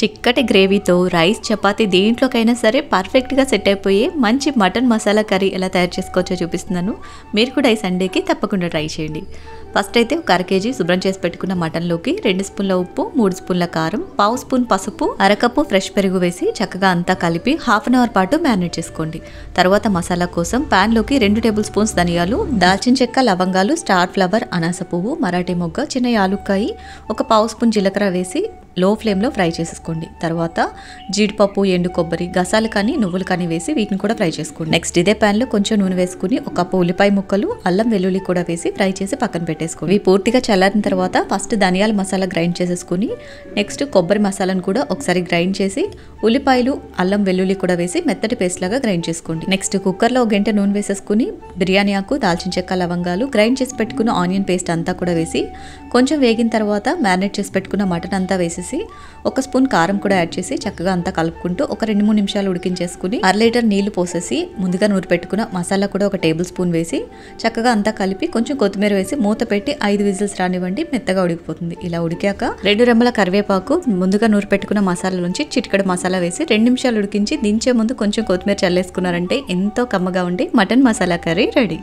చిక్కటి గ్రేవీతో రైస్ చపాతీ దేంట్లోకైనా సరే పర్ఫెక్ట్గా సెట్ అయిపోయే మంచి మటన్ మసాలా కర్రీ ఎలా తయారు చేసుకోవచ్చో చూపిస్తున్నాను. మీరు కూడా ఈ సండేకి తప్పకుండా ట్రై చేయండి. ఫస్ట్ అయితే ఒక 1/2 kg శుభ్రం చేసి పెట్టుకున్న మటన్లోకి 2 స్పూన్ల ఉప్పు, 3 స్పూన్ల కారం, 1/2 స్పూన్ పసుపు, 1/2 కప్పు ఫ్రెష్ పెరుగు వేసి చక్కగా అంతా కలిపి 1/2 అవర్ పాటు మ్యారినేట్ చేసుకోండి. తర్వాత మసాలా కోసం ప్యాన్లోకి 2 టేబుల్ స్పూన్స్ ధనియాలు, దాల్చిన చెక్క, లవంగాలు, స్టార్ ఫ్లవర్, అనాస పువ్వు, మరాఠీ మొగ్గ, చిన్న యాలుక్కాయి, ఒక 1/2 స్పూన్ జీలకర్ర వేసి లో ఫ్లేమ్లో ఫ్రై చేసుకోండి. తర్వాత జీడిపప్పు, ఎండు కొబ్బరి, గసాలు కానీ నువ్వులు కానీ వేసి వీటిని కూడా ఫ్రై చేసుకోండి. నెక్స్ట్ ఇదే ప్యాన్లో కొంచెం నూనె వేసుకుని 1 కప్పు ఉల్లిపాయ ముక్కలు, అల్లం వెల్లుల్లి కూడా వేసి ఫ్రై చేసి పక్కన పెట్టేసుకోండి. ఇవి పూర్తిగా చల్లారిన తర్వాత ఫస్ట్ ధనియాల మసాలా గ్రైండ్ చేసేసుకుని నెక్స్ట్ కొబ్బరి మసాలాను కూడా ఒకసారి గ్రైండ్ చేసి ఉల్లిపాయలు, అల్లం వెల్లుల్లి కూడా వేసి మెత్తటి పేస్ట్ లాగా గ్రైండ్ చేసుకోండి. నెక్స్ట్ కుక్కర్లో 1 గంట నూనె వేసేసుకుని బిర్యానీ ఆకు, దాల్చిన చెక్క, లవంగాలు, గ్రైండ్ చేసి పెట్టుకున్న ఆనియన్ పేస్ట్ అంతా కూడా వేసి కొంచెం వేగిన తర్వాత మ్యారినేట్ చేసి పెట్టుకున్న మటన్ అంతా వేసేసి 1 స్పూన్ కారం కూడా యాడ్ చేసి చక్కగా అంతా కలుపుకుంటూ ఒక 2-3 నిమిషాలు ఉడికించేసుకుని 1/2 లీటర్ నీళ్లు పోసేసి ముందుగా నూరి పెట్టుకున్న మసాలా కూడా 1 టేబుల్ స్పూన్ వేసి చక్కగా అంతా కలిపి కొంచెం కొత్తిమీర వేసి మూత పెట్టి 5 విజిల్స్ రానివ్వండి. మెత్తగా ఉడికిపోతుంది. ఇలా ఉడికాక 2 రెమ్మల కరివేపాకు, ముందుగా నూరి పెట్టుకున్న మసాలా నుంచి చిటికెడు మసాలా వేసి 2 నిమిషాలు ఉడికించి దించే ముందు కొంచెం కొత్తిమీర చల్లేసుకున్నారంటే ఎంతో కమ్మగా ఉండే మటన్ మసాలా కర్రీ రెడీ.